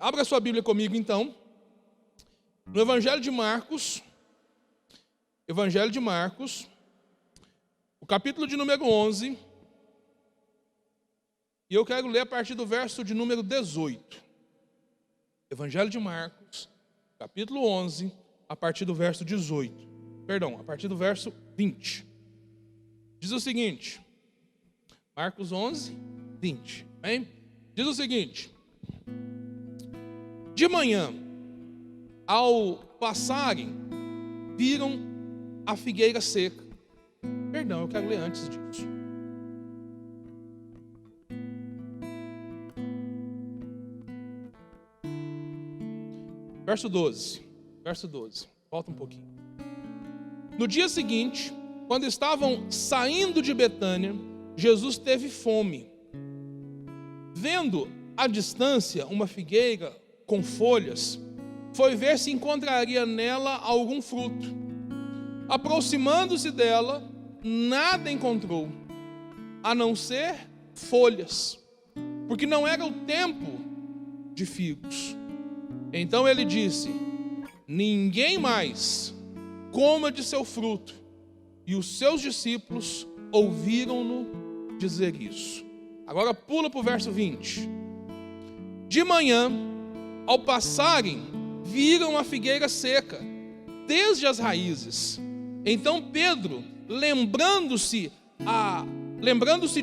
Abra sua Bíblia comigo então, no Evangelho de Marcos, o capítulo de número 11, e eu quero ler a partir do verso de número 18. Evangelho de Marcos, capítulo 11, a partir do verso 18. Perdão, a partir do verso 20. Diz o seguinte, Marcos 11, 20. Bem? Diz o seguinte: de manhã, ao passarem, viram a figueira seca. Perdão, eu quero ler antes disso. Verso 12. Volta um pouquinho. No dia seguinte, quando estavam saindo de Betânia, Jesus teve fome. Vendo à distância uma figueira com folhas, foi ver se encontraria nela algum fruto. Aproximando-se dela, nada encontrou, a não ser folhas, porque não era o tempo de figos. Então ele disse: ninguém mais coma de seu fruto. E os seus discípulos ouviram-no dizer isso. Agora pula para o verso 20. De manhã, ao passarem, viram a figueira seca, desde as raízes. Então Pedro, lembrando-se,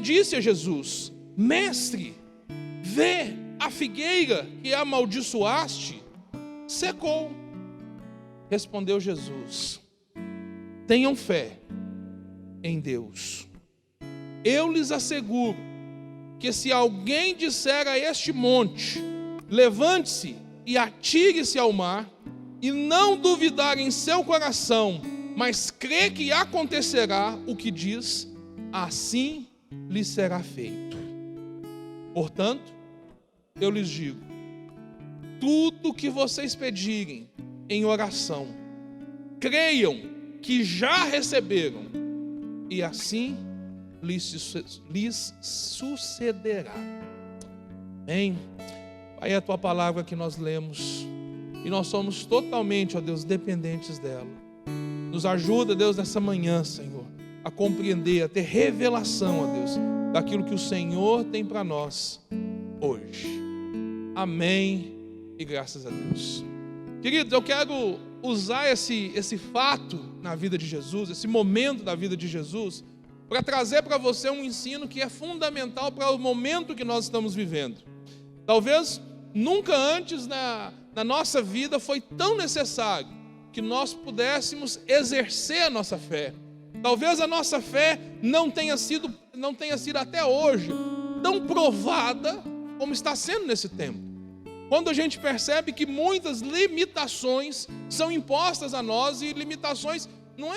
disse a Jesus: Mestre, vê, a figueira que amaldiçoaste secou. Respondeu Jesus: tenham fé em Deus. Eu lhes asseguro que se alguém disser a este monte: levante-se e atire-se ao mar, e não duvidar em seu coração, mas crê que acontecerá o que diz, assim lhe será feito. Portanto, eu lhes digo: tudo o que vocês pedirem em oração, creiam que já receberam, e assim lhes sucederá. Amém? Aí é a tua palavra que nós lemos, e nós somos totalmente, ó Deus, dependentes dela. Nos ajuda, Deus, nessa manhã, Senhor, a compreender, a ter revelação, ó Deus, daquilo que o Senhor tem para nós hoje. Amém e graças a Deus. Queridos, eu quero usar esse fato na vida de Jesus, esse momento da vida de Jesus, para trazer para você um ensino que é fundamental para o momento que nós estamos vivendo. Talvez nunca antes na nossa vida foi tão necessário que nós pudéssemos exercer a nossa fé. Talvez a nossa fé não tenha sido até hoje tão provada como está sendo nesse tempo. Quando a gente percebe que muitas limitações são impostas a nós, e limitações não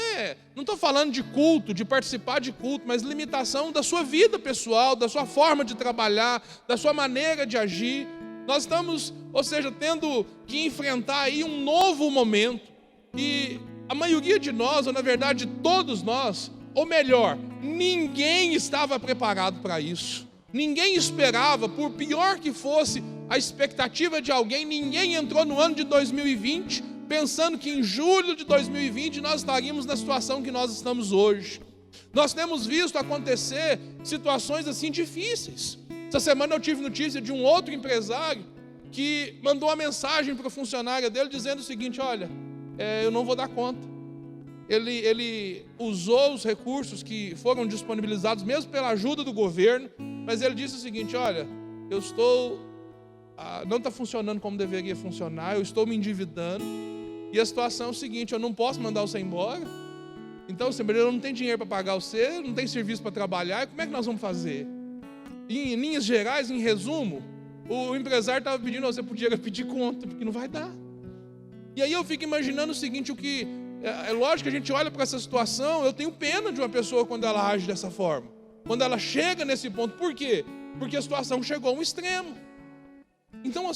estou falando de culto, de participar de culto, mas limitação da sua vida pessoal, da sua forma de trabalhar, da sua maneira de agir. Nós estamos, tendo que enfrentar aí um novo momento, e a maioria de nós, ou na verdade todos nós, ou melhor, ninguém estava preparado para isso. Ninguém esperava, por pior que fosse a expectativa de alguém, ninguém entrou no ano de 2020 pensando que em julho de 2020 nós estaríamos na situação que nós estamos hoje. Nós temos visto acontecer situações assim difíceis. Essa semana eu tive notícia de um outro empresário que mandou uma mensagem para o funcionário dele dizendo o seguinte: olha, eu não vou dar conta. Ele usou os recursos que foram disponibilizados mesmo pela ajuda do governo, mas ele disse o seguinte: olha, não está funcionando como deveria funcionar, eu estou me endividando, e a situação é o seguinte: eu não posso mandar você embora, então eu não tenho dinheiro para pagar você, não tem serviço para trabalhar, e como é que nós vamos fazer? E, em linhas gerais, em resumo, o empresário estava pedindo: você podia pedir conta, porque não vai dar. E aí eu fico imaginando o seguinte: é lógico que a gente olha para essa situação, eu tenho pena de uma pessoa quando ela age dessa forma, quando ela chega nesse ponto. Por quê? Porque a situação chegou a um extremo. Então,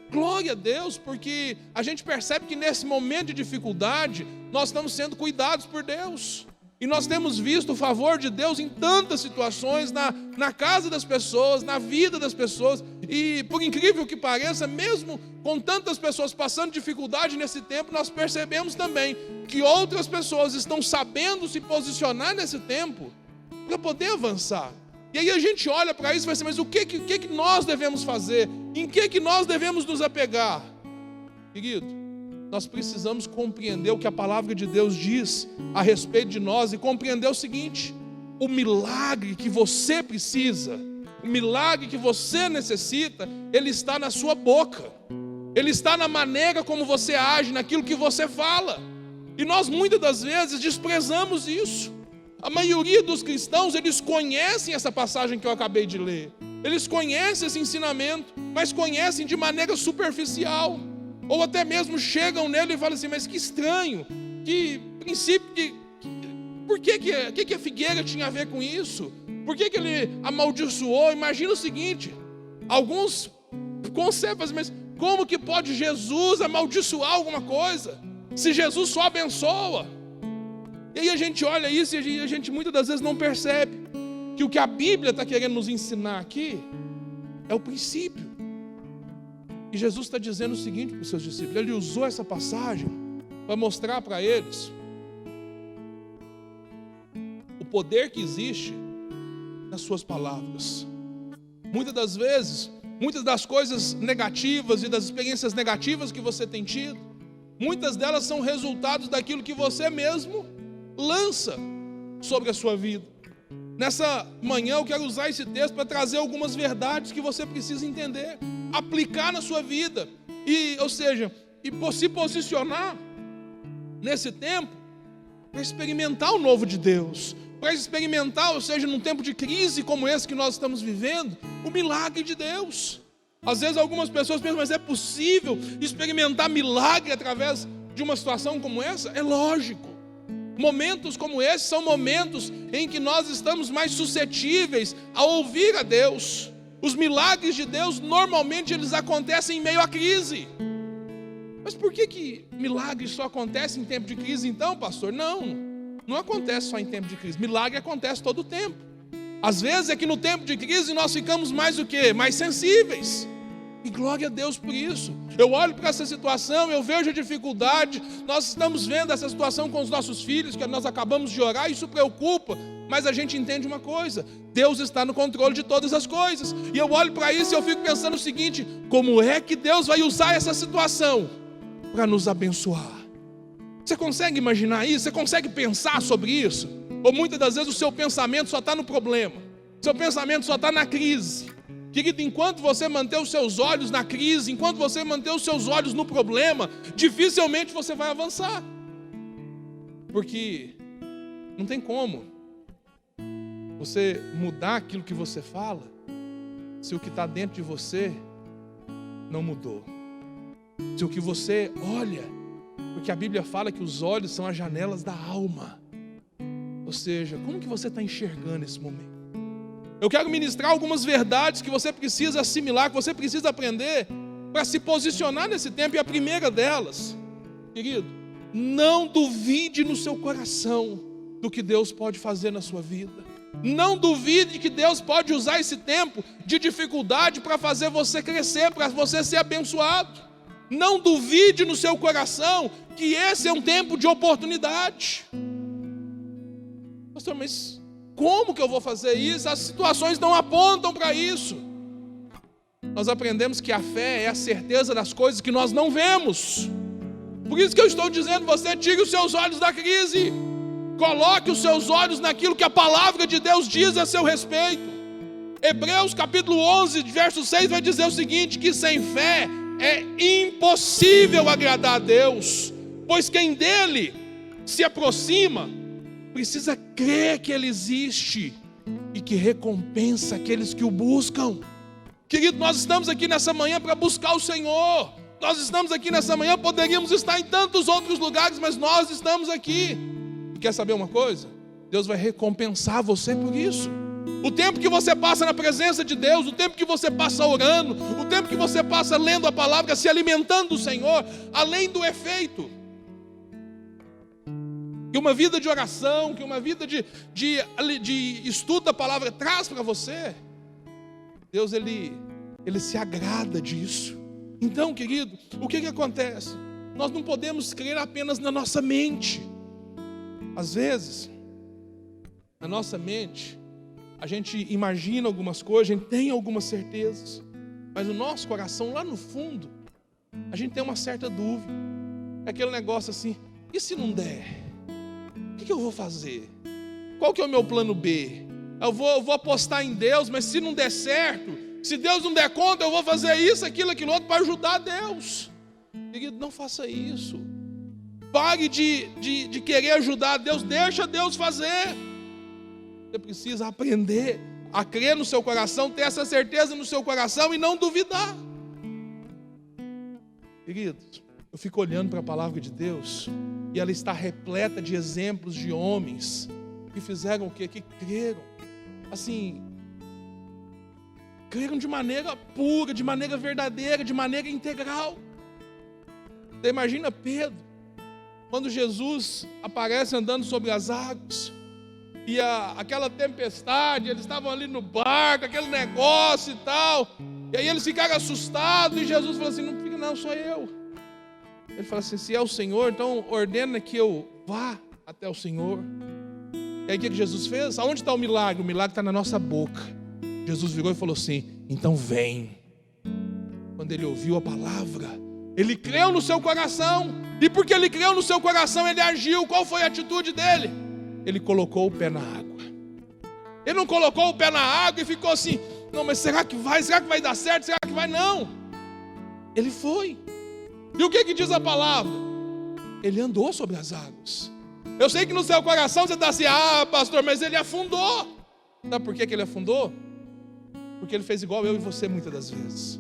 glória a Deus, porque a gente percebe que nesse momento de dificuldade, nós estamos sendo cuidados por Deus. E nós temos visto o favor de Deus em tantas situações, na casa das pessoas, na vida das pessoas. E por incrível que pareça, mesmo com tantas pessoas passando dificuldade nesse tempo, nós percebemos também que outras pessoas estão sabendo se posicionar nesse tempo para poder avançar. E aí a gente olha para isso e vai assim, mas o que nós devemos fazer? Em que nós devemos nos apegar? Querido, nós precisamos compreender o que a palavra de Deus diz a respeito de nós e compreender o seguinte: o milagre que você precisa, o milagre que você necessita, ele está na sua boca, ele está na maneira como você age, naquilo que você fala. E nós muitas das vezes desprezamos isso. A maioria dos cristãos, eles conhecem essa passagem que eu acabei de ler, eles conhecem esse ensinamento, mas conhecem de maneira superficial. Ou até mesmo chegam nele e falam assim, mas que estranho, que princípio, por que a figueira tinha a ver com isso? Por que ele amaldiçoou? Imagina o seguinte, alguns concebem, mas como que pode Jesus amaldiçoar alguma coisa, se Jesus só abençoa? E aí a gente olha isso e a gente muitas das vezes não percebe que o que a Bíblia está querendo nos ensinar aqui é o princípio. E Jesus está dizendo o seguinte para os seus discípulos, ele usou essa passagem para mostrar para eles o poder que existe nas suas palavras. Muitas das vezes, muitas das coisas negativas e das experiências negativas que você tem tido, muitas delas são resultados daquilo que você mesmo lança sobre a sua vida. Nessa manhã eu quero usar esse texto para trazer algumas verdades que você precisa entender, aplicar na sua vida, ou seja, se posicionar nesse tempo para experimentar o novo de Deus, para experimentar, ou seja, num tempo de crise como esse que nós estamos vivendo, o milagre de Deus. Às vezes algumas pessoas pensam, mas é possível experimentar milagre através de uma situação como essa? É lógico. Momentos como esse são momentos em que nós estamos mais suscetíveis a ouvir a Deus. Os milagres de Deus, normalmente, eles acontecem em meio à crise. Mas por que milagres só acontecem em tempo de crise então, pastor? Não acontece só em tempo de crise. Milagre acontece todo o tempo. Às vezes é que no tempo de crise nós ficamos mais o quê? Mais sensíveis. E glória a Deus por isso. Eu olho para essa situação, eu vejo a dificuldade. Nós estamos vendo essa situação com os nossos filhos, que nós acabamos de orar, isso preocupa. Mas a gente entende uma coisa: Deus está no controle de todas as coisas. E eu olho para isso e eu fico pensando o seguinte: como é que Deus vai usar essa situação para nos abençoar? Você consegue imaginar isso? Você consegue pensar sobre isso? Ou muitas das vezes o seu pensamento só está no problema, seu pensamento só está na crise. Querido, enquanto você manter os seus olhos na crise, enquanto você manter os seus olhos no problema, dificilmente você vai avançar. Porque não tem como você mudar aquilo que você fala, se o que está dentro de você não mudou. Se o que você olha, porque a Bíblia fala que os olhos são as janelas da alma. Ou seja, como que você está enxergando esse momento? Eu quero ministrar algumas verdades que você precisa assimilar, que você precisa aprender para se posicionar nesse tempo. E a primeira delas, querido, não duvide no seu coração do que Deus pode fazer na sua vida. Não duvide que Deus pode usar esse tempo de dificuldade para fazer você crescer, para você ser abençoado. Não duvide no seu coração que esse é um tempo de oportunidade. Pastor, mas como que eu vou fazer isso? As situações não apontam para isso. Nós aprendemos que a fé é a certeza das coisas que nós não vemos. Por isso que eu estou dizendo, você tire os seus olhos da crise. Coloque os seus olhos naquilo que a palavra de Deus diz a seu respeito. Hebreus capítulo 11, verso 6 vai dizer o seguinte, que sem fé é impossível agradar a Deus, pois quem dele se aproxima precisa crer que ele existe e que recompensa aqueles que o buscam. Querido, nós estamos aqui nessa manhã para buscar o Senhor. Nós estamos aqui nessa manhã, poderíamos estar em tantos outros lugares, mas nós estamos aqui. E quer saber uma coisa? Deus vai recompensar você por isso. O tempo que você passa na presença de Deus, o tempo que você passa orando, o tempo que você passa lendo a palavra, se alimentando do Senhor, além do efeito. que uma vida de oração, que uma vida de estudo da palavra traz para você, Deus ele se agrada disso. Então, querido, o que acontece? Nós não podemos crer apenas na nossa mente. Às vezes, na nossa mente, a gente imagina algumas coisas, a gente tem algumas certezas, mas no nosso coração, lá no fundo, a gente tem uma certa dúvida. É aquele negócio assim, e se não der? O que eu vou fazer? Qual que é o meu plano B? Eu vou apostar em Deus, mas se não der certo, se Deus não der conta, eu vou fazer isso, aquilo outro para ajudar Deus. Querido, não faça isso. Pare de querer ajudar Deus, deixa Deus fazer. Você precisa aprender a crer no seu coração, ter essa certeza no seu coração e não duvidar. Queridos, eu fico olhando para a palavra de Deus e ela está repleta de exemplos de homens que fizeram o quê? Que creram. Assim, creram de maneira pura, de maneira verdadeira, de maneira integral. Você imagina Pedro, quando Jesus aparece andando sobre as águas, e aquela tempestade, eles estavam ali no barco, aquele negócio e tal, e aí eles ficaram assustados, e Jesus falou assim, não fica não, sou eu. Ele falou assim, se é o Senhor, então ordena que eu vá até o Senhor. E aí o que Jesus fez? Aonde está o milagre? O milagre está na nossa boca. Jesus virou e falou assim, então vem. Quando ele ouviu a palavra, ele creu no seu coração, e porque ele creu no seu coração, ele agiu. Qual foi a atitude dele? Ele colocou o pé na água. Ele não colocou o pé na água e ficou assim, não, mas será que vai? Será que vai dar certo? Será que vai? Não. Ele foi. E o que diz a palavra? Ele andou sobre as águas. Eu sei que no seu coração você está assim, pastor, mas ele afundou. Sabe por que ele afundou? Porque ele fez igual eu e você muitas das vezes.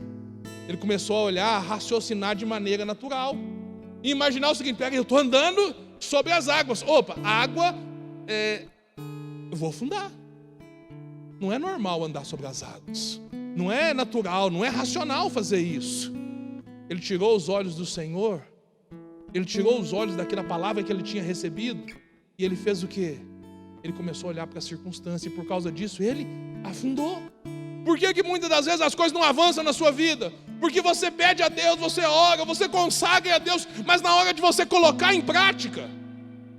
Ele começou a olhar, a raciocinar de maneira natural. E imaginar o seguinte, peraí, eu estou andando sobre as águas. Opa, a água, eu vou afundar. Não é normal andar sobre as águas. Não é natural, não é racional fazer isso. Ele tirou os olhos do Senhor. Ele tirou os olhos daquela palavra que ele tinha recebido. E ele fez o quê? Ele começou a olhar para a circunstância. E por causa disso ele afundou. Por que muitas das vezes as coisas não avançam na sua vida? Porque você pede a Deus, você ora, você consagra a Deus, mas na hora de você colocar em prática,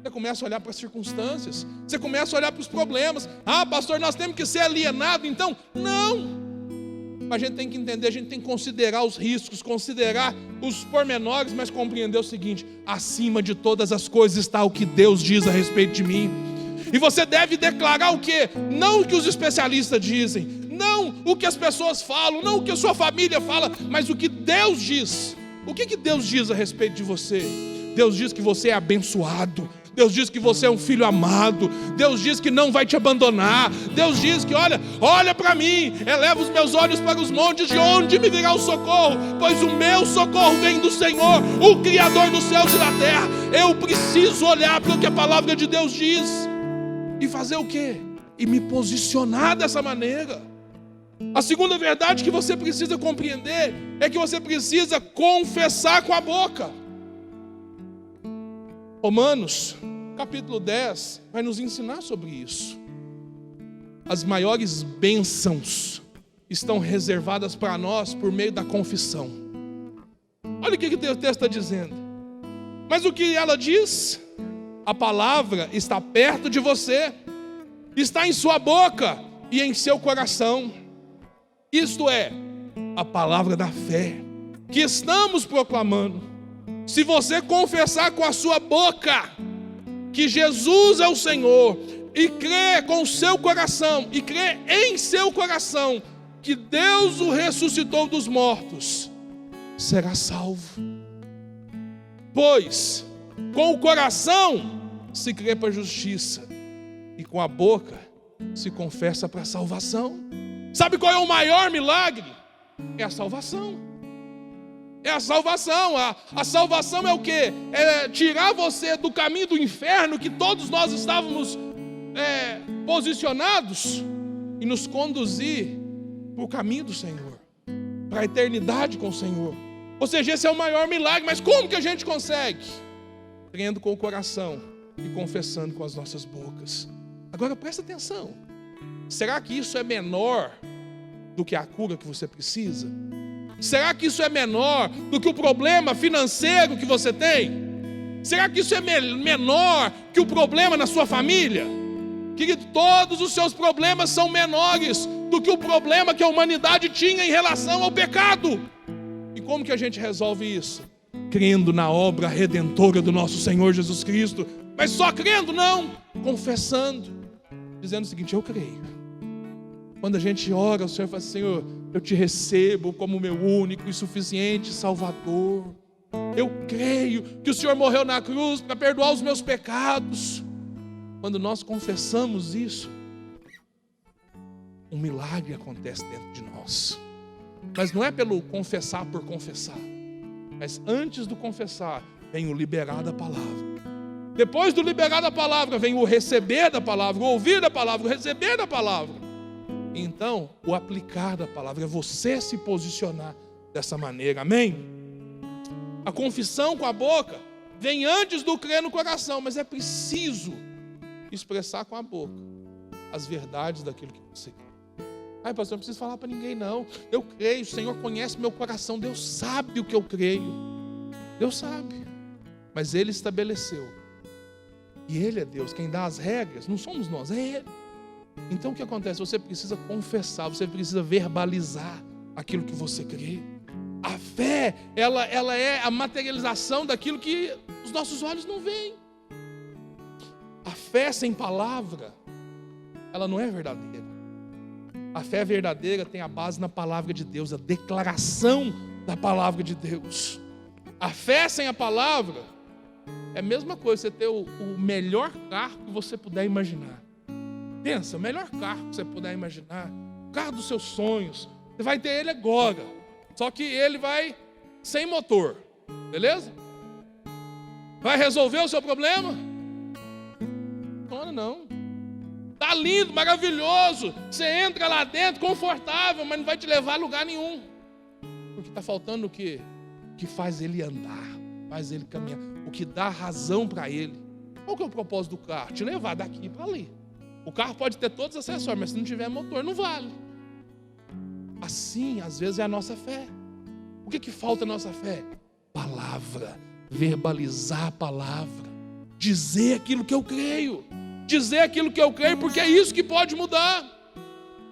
você começa a olhar para as circunstâncias, você começa a olhar para os problemas. Pastor, nós temos que ser alienados, então? Não! A gente tem que entender, a gente tem que considerar os riscos, considerar os pormenores, mas compreender o seguinte, acima de todas as coisas está o que Deus diz a respeito de mim. E você deve declarar o quê? Não o que os especialistas dizem, não o que as pessoas falam, não o que a sua família fala, mas o que Deus diz. O que Deus diz a respeito de você? Deus diz que você é abençoado. Deus diz que você é um filho amado. Deus diz que não vai te abandonar. Deus diz que olha para mim, eleva os meus olhos para os montes, de onde me virá o socorro? Pois o meu socorro vem do Senhor, o Criador dos céus e da terra. Eu preciso olhar para o que a palavra de Deus diz e fazer o quê? E me posicionar dessa maneira. A segunda verdade que você precisa compreender é que você precisa confessar com a boca. Romanos, capítulo 10, vai nos ensinar sobre isso. As maiores bênçãos estão reservadas para nós por meio da confissão. Olha o que o texto está dizendo. Mas o que ela diz? A palavra está perto de você, está em sua boca e em seu coração. Isto é, a palavra da fé que estamos proclamando. Se você confessar com a sua boca que Jesus é o Senhor e crer com o seu coração e crer em seu coração que Deus o ressuscitou dos mortos, será salvo. Pois com o coração se crê para a justiça e com a boca se confessa para a salvação. Sabe qual é o maior milagre? É a salvação. É a salvação. A salvação é o quê? É tirar você do caminho do inferno que todos nós estávamos posicionados e nos conduzir para o caminho do Senhor, para a eternidade com o Senhor. Ou seja, esse é o maior milagre. Mas como que a gente consegue? Crendo com o coração e confessando com as nossas bocas. Agora presta atenção. Será que isso é menor do que a cura que você precisa? Será que isso é menor do que o problema financeiro que você tem? Será que isso é menor que o problema na sua família? Querido, todos os seus problemas são menores do que o problema que a humanidade tinha em relação ao pecado. E como que a gente resolve isso? Crendo na obra redentora do nosso Senhor Jesus Cristo. Mas só crendo não, confessando, dizendo o seguinte: eu creio. Quando a gente ora, o Senhor fala assim: Senhor, eu te recebo como meu único e suficiente Salvador. Eu creio que o Senhor morreu na cruz para perdoar os meus pecados. Quando nós confessamos isso, um milagre acontece dentro de nós. Mas não é pelo confessar por confessar, mas antes do confessar vem o liberar da palavra. Depois do liberar da palavra vem o receber da palavra, o ouvir da palavra, o receber da palavra. Então, o aplicar da palavra é você se posicionar dessa maneira, amém? A confissão com a boca vem antes do crer no coração, mas é preciso expressar com a boca as verdades daquilo que você crê. Ai, pastor, não preciso falar para ninguém não. Eu creio, o Senhor conhece meu coração, Deus sabe o que eu creio. Deus sabe, mas Ele estabeleceu. E Ele é Deus, quem dá as regras, não somos nós, é Ele. Então o que acontece? Você precisa confessar, você precisa verbalizar aquilo que você crê. A fé, ela é a materialização daquilo que os nossos olhos não veem. A fé sem palavra, ela não é verdadeira. A fé verdadeira tem a base na palavra de Deus, a declaração da palavra de Deus. A fé sem a palavra é a mesma coisa, você ter o melhor carro que você puder imaginar. Pensa, o melhor carro que você puder imaginar, o carro dos seus sonhos, você vai ter ele agora, só que ele vai sem motor, beleza? Vai resolver o seu problema? Não. Tá lindo, maravilhoso, você entra lá dentro, confortável, mas não vai te levar a lugar nenhum. Porque está faltando o quê? O que faz ele andar, faz ele caminhar, o que dá razão para ele. Qual que é o propósito do carro? Te levar daqui para ali. O carro pode ter todos os acessórios, mas se não tiver motor, não vale. Assim, às vezes, é a nossa fé. O que falta na nossa fé? Palavra, verbalizar a palavra, dizer aquilo que eu creio. Dizer aquilo que eu creio, porque é isso que pode mudar.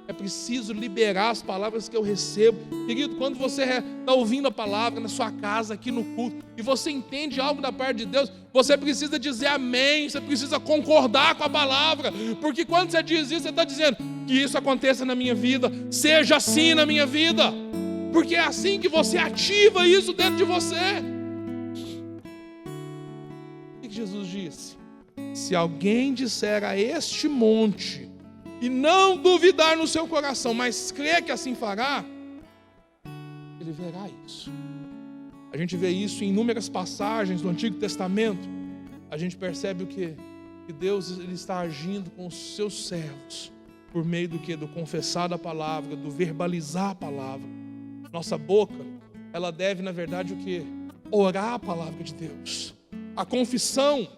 É preciso liberar as palavras que eu recebo. Querido, quando você está ouvindo a palavra na sua casa, aqui no culto, e você entende algo da parte de Deus, você precisa dizer amém, você precisa concordar com a palavra, porque quando você diz isso, você está dizendo que isso aconteça na minha vida, seja assim na minha vida, porque é assim que você ativa isso dentro de você. O que Jesus disse? Se alguém disser a este monte e não duvidar no seu coração, mas crer que assim fará, ele verá isso. A gente vê isso em inúmeras passagens do Antigo Testamento. A gente percebe o quê? Que Deus ele está agindo com os seus servos por meio do quê? Do confessar da palavra, do verbalizar a palavra. Nossa boca, ela deve, na verdade, o quê? Orar a palavra de Deus. A confissão,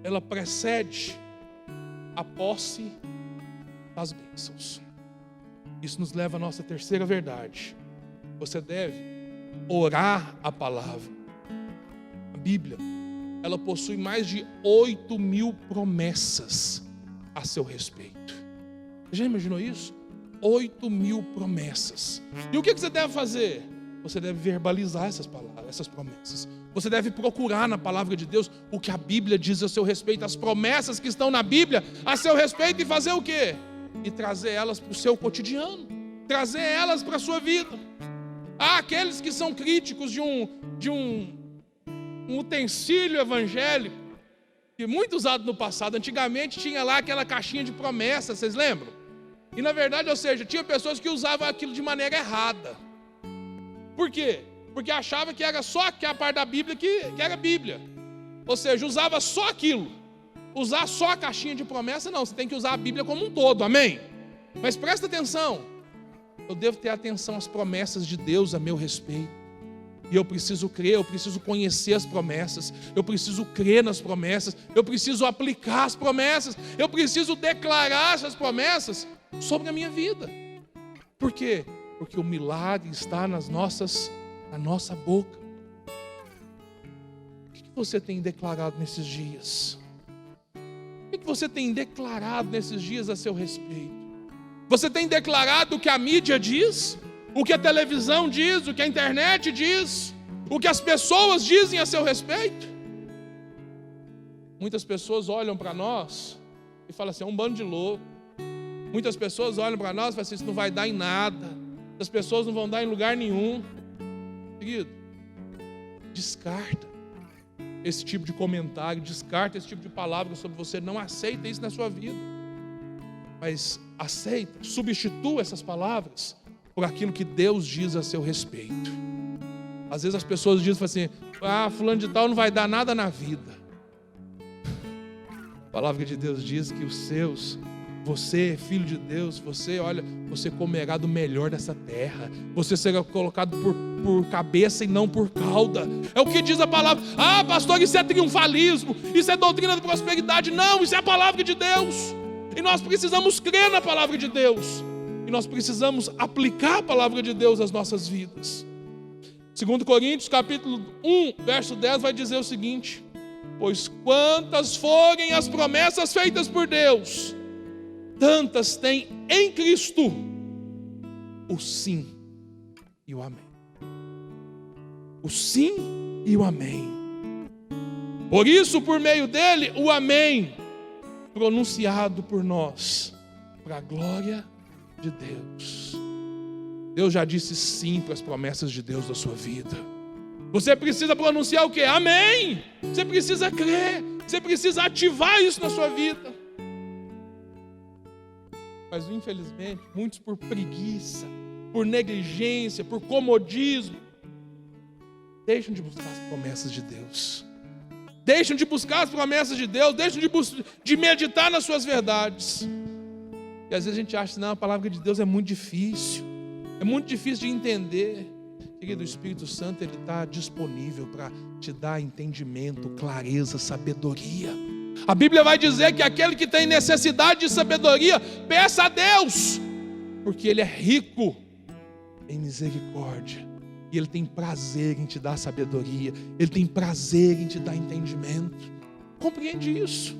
ela precede a posse das bênçãos. Isso nos leva à nossa terceira verdade. Você deve orar a palavra. A Bíblia, ela possui mais de 8.000 promessas a seu respeito. Você já imaginou isso? 8.000 promessas. E o que você deve fazer? Você deve verbalizar essas palavras, essas promessas. Você deve procurar na palavra de Deus o que a Bíblia diz a seu respeito, as promessas que estão na Bíblia a seu respeito, e fazer o quê? E trazer elas para o seu cotidiano, trazer elas para a sua vida. Há aqueles que são críticos de um utensílio evangélico, que muito usado no passado. Antigamente tinha lá aquela caixinha de promessas, vocês lembram? E na verdade, ou seja, tinha pessoas que usavam aquilo de maneira errada. Por quê? Porque achava que era só aquela parte da Bíblia que era Bíblia. Ou seja, usava só aquilo. Usar só a caixinha de promessa, não. Você tem que usar a Bíblia como um todo, amém? Mas presta atenção. Eu devo ter atenção às promessas de Deus a meu respeito. E eu preciso crer, eu preciso conhecer as promessas, eu preciso crer nas promessas, eu preciso aplicar as promessas, eu preciso declarar essas promessas sobre a minha vida. Por quê? Porque o milagre está na nossa boca. O que você tem declarado nesses dias? O que você tem declarado nesses dias a seu respeito? Você tem declarado o que a mídia diz? O que a televisão diz? O que a internet diz? O que as pessoas dizem a seu respeito? Muitas pessoas olham para nós e falam assim, é um bando de louco. Muitas pessoas olham para nós e falam assim, isso não vai dar em nada. As pessoas não vão dar em lugar nenhum. Querido, descarta esse tipo de comentário, descarta esse tipo de palavra sobre você, não aceita isso na sua vida. Mas aceita, substitua essas palavras por aquilo que Deus diz a seu respeito. Às vezes as pessoas dizem assim, fulano de tal não vai dar nada na vida. A palavra de Deus diz que os seus, você, filho de Deus, você comerá do melhor dessa terra. Você será colocado por cabeça e não por cauda. É o que diz a palavra. Pastor, isso é triunfalismo, isso é doutrina da prosperidade. Não, isso é a palavra de Deus. E nós precisamos crer na palavra de Deus. E nós precisamos aplicar a palavra de Deus às nossas vidas. 2 Coríntios capítulo 1, verso 10 vai dizer o seguinte: pois quantas forem as promessas feitas por Deus, tantas tem em Cristo o sim e o amém. O sim e o amém. Por isso, por meio dele, o amém, pronunciado por nós, para a glória de Deus. Deus já disse sim para as promessas de Deus da sua vida. Você precisa pronunciar o quê? Amém! Você precisa crer, você precisa ativar isso na sua vida. Mas infelizmente, muitos por preguiça, por negligência, por comodismo, deixam de buscar as promessas de Deus. Deixam de buscar as promessas de Deus, deixam de meditar nas suas verdades. E às vezes a gente acha que não, a palavra de Deus é muito difícil de entender. Querido, o Espírito Santo, ele está disponível para te dar entendimento, clareza, sabedoria. A Bíblia vai dizer que aquele que tem necessidade de sabedoria, peça a Deus, porque Ele é rico em misericórdia, e Ele tem prazer em te dar sabedoria, Ele tem prazer em te dar entendimento. Compreende isso?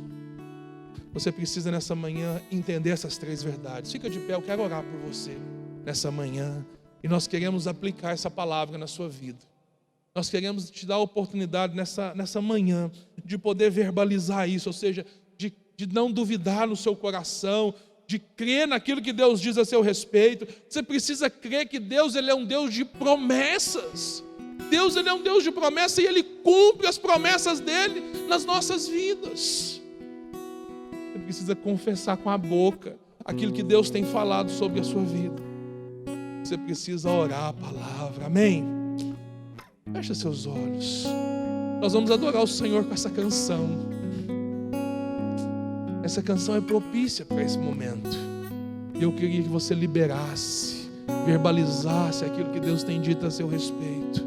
Você precisa nessa manhã entender essas 3 verdades. Fica de pé, eu quero orar por você nessa manhã, e nós queremos aplicar essa palavra na sua vida. Nós queremos te dar a oportunidade nessa manhã de poder verbalizar isso, ou seja, de não duvidar no seu coração, de crer naquilo que Deus diz a seu respeito. Você precisa crer que Deus, Ele é um Deus de promessas. Deus, Ele é um Deus de promessas e Ele cumpre as promessas dEle nas nossas vidas. Você precisa confessar com a boca aquilo que Deus tem falado sobre a sua vida. Você precisa orar a palavra, amém? Feche seus olhos. Nós vamos adorar o Senhor com essa canção. Essa canção é propícia para esse momento. E eu queria que você liberasse, verbalizasse aquilo que Deus tem dito a seu respeito.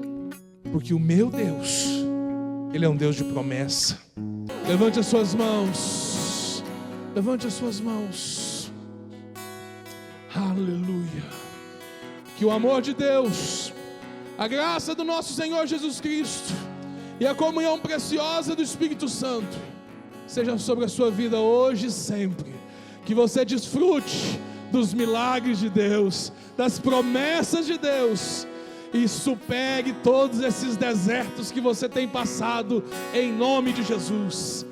Porque o meu Deus, Ele é um Deus de promessa. Levante as suas mãos. Levante as suas mãos. Aleluia. Que o amor de Deus, a graça do nosso Senhor Jesus Cristo e a comunhão preciosa do Espírito Santo seja sobre a sua vida hoje e sempre. Que você desfrute dos milagres de Deus, das promessas de Deus, e supere todos esses desertos que você tem passado, em nome de Jesus.